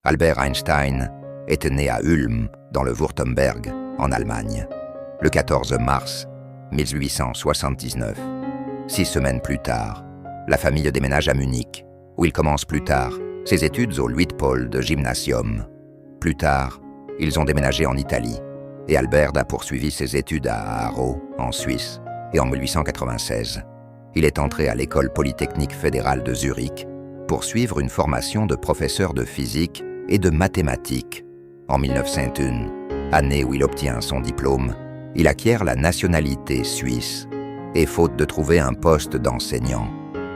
Albert Einstein était né à Ulm, dans le Württemberg, en Allemagne, le 14 mars 1879. 6 semaines plus tard, la famille déménage à Munich, où il commence plus tard ses études au Luitpold Gymnasium. Plus tard, ils ont déménagé en Italie, et Albert a poursuivi ses études à Aarau, en Suisse, et en 1896, il est entré à l'école polytechnique fédérale de Zurich pour suivre une formation de professeur de physique et de mathématiques. En 1901, année où il obtient son diplôme, il acquiert la nationalité suisse et, faute de trouver un poste d'enseignant,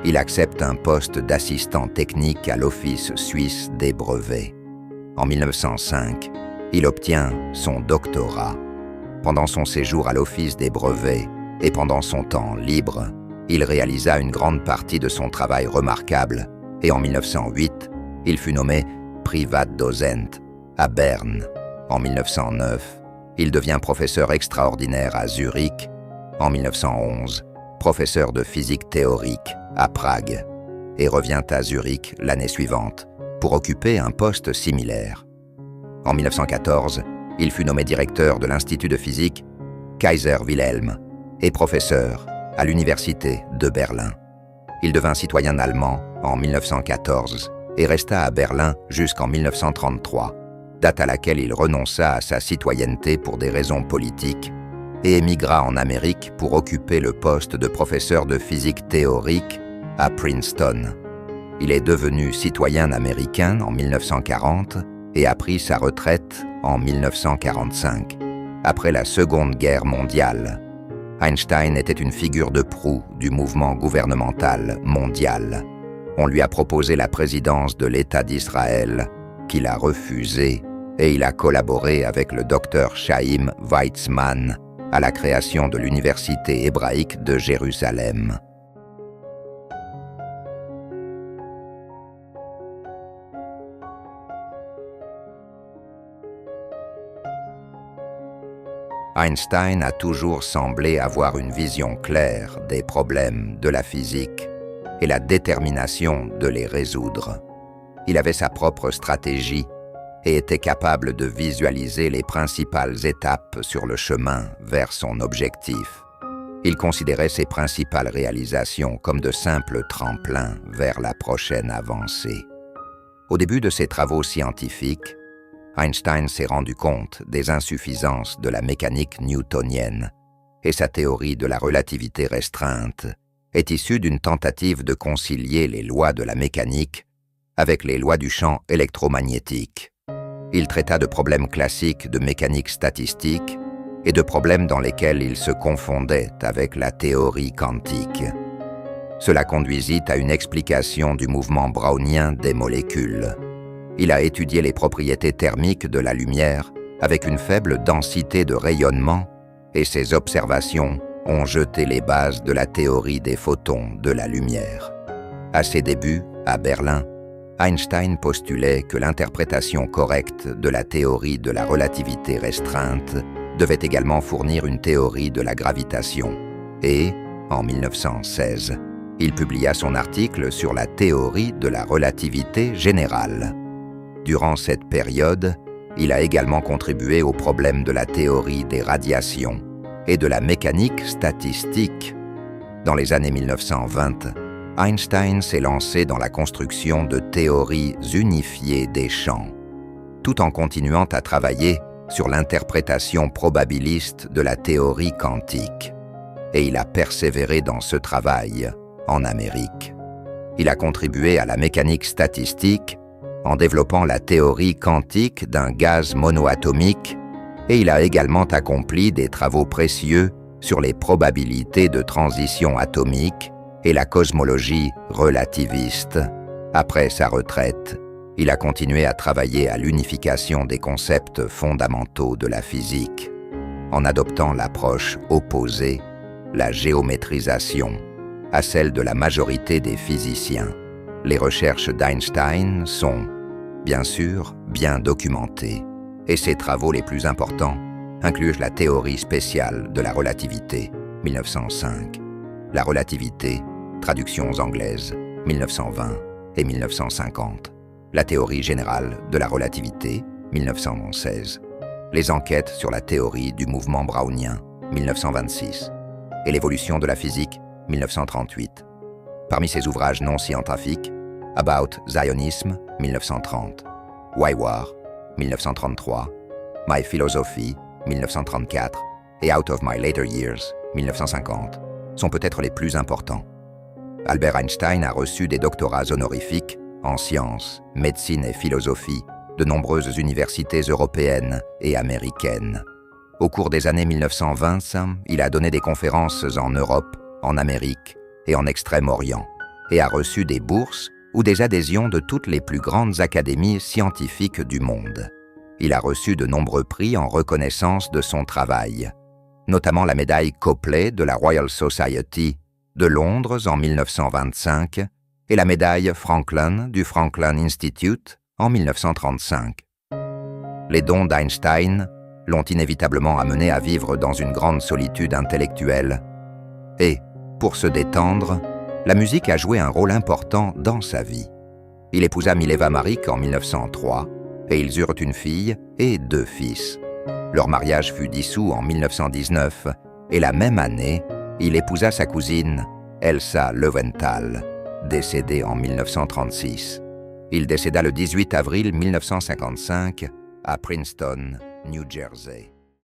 il accepte un poste d'assistant technique à l'Office suisse des brevets. En 1905, il obtient son doctorat. Pendant son séjour à l'Office des brevets et pendant son temps libre, il réalisa une grande partie de son travail remarquable et en 1908, il fut nommé Privatdozent à Berne. En 1909, il devient professeur extraordinaire à Zurich. En 1911, professeur de physique théorique à Prague et revient à Zurich l'année suivante pour occuper un poste similaire. En 1914, il fut nommé directeur de l'Institut de physique Kaiser Wilhelm et professeur à l'Université de Berlin. Il devint citoyen allemand en 1914 et resta à Berlin jusqu'en 1933, date à laquelle il renonça à sa citoyenneté pour des raisons politiques et émigra en Amérique pour occuper le poste de professeur de physique théorique à Princeton. Il est devenu citoyen américain en 1940 et a pris sa retraite en 1945, après la Seconde Guerre mondiale. Einstein était une figure de proue du mouvement gouvernemental mondial. On lui a proposé la présidence de l'État d'Israël, qu'il a refusée, et il a collaboré avec le docteur Chaim Weizmann à la création de l'Université hébraïque de Jérusalem. Einstein a toujours semblé avoir une vision claire des problèmes de la physique et la détermination de les résoudre. Il avait sa propre stratégie et était capable de visualiser les principales étapes sur le chemin vers son objectif. Il considérait ses principales réalisations comme de simples tremplins vers la prochaine avancée. Au début de ses travaux scientifiques, Einstein s'est rendu compte des insuffisances de la mécanique newtonienne et sa théorie de la relativité restreinte est issue d'une tentative de concilier les lois de la mécanique avec les lois du champ électromagnétique. Il traita de problèmes classiques de mécanique statistique et de problèmes dans lesquels il se confondait avec la théorie quantique. Cela conduisit à une explication du mouvement brownien des molécules. Il a étudié les propriétés thermiques de la lumière avec une faible densité de rayonnement et ses observations ont jeté les bases de la théorie des photons de la lumière. À ses débuts, à Berlin, Einstein postulait que l'interprétation correcte de la théorie de la relativité restreinte devait également fournir une théorie de la gravitation. Et, en 1916, il publia son article sur la théorie de la relativité générale. Durant cette période, il a également contribué aux problèmes de la théorie des radiations et de la mécanique statistique. Dans les années 1920, Einstein s'est lancé dans la construction de théories unifiées des champs, tout en continuant à travailler sur l'interprétation probabiliste de la théorie quantique. Et il a persévéré dans ce travail en Amérique. Il a contribué à la mécanique statistique en développant la théorie quantique d'un gaz monoatomique, et il a également accompli des travaux précieux sur les probabilités de transition atomique et la cosmologie relativiste. Après sa retraite, il a continué à travailler à l'unification des concepts fondamentaux de la physique, en adoptant l'approche opposée, la géométrisation, à celle de la majorité des physiciens. Les recherches d'Einstein sont, bien sûr, bien documentées, et ses travaux les plus importants incluent la théorie spéciale de la relativité, 1905, la relativité, traductions anglaises, 1920 et 1950, la théorie générale de la relativité, 1916, les enquêtes sur la théorie du mouvement brownien, 1926, et l'évolution de la physique, 1938. Parmi ses ouvrages non scientifiques, About Zionism, 1930, Why War, 1933, My Philosophy, 1934, et Out of My Later Years, 1950, sont peut-être les plus importants. Albert Einstein a reçu des doctorats honorifiques en sciences, médecine et philosophie de nombreuses universités européennes et américaines. Au cours des années 1920, il a donné des conférences en Europe, en Amérique et en Extrême-Orient, et a reçu des bourses ou des adhésions de toutes les plus grandes académies scientifiques du monde. Il a reçu de nombreux prix en reconnaissance de son travail, notamment la médaille Copley de la Royal Society de Londres en 1925 et la médaille Franklin du Franklin Institute en 1935. Les dons d'Einstein l'ont inévitablement amené à vivre dans une grande solitude intellectuelle. Et, pour se détendre, la musique a joué un rôle important dans sa vie. Il épousa Mileva Maric en 1903 et ils eurent une fille et 2 fils. Leur mariage fut dissous en 1919 et la même année, il épousa sa cousine Elsa Löwenthal, décédée en 1936. Il décéda le 18 avril 1955 à Princeton, New Jersey.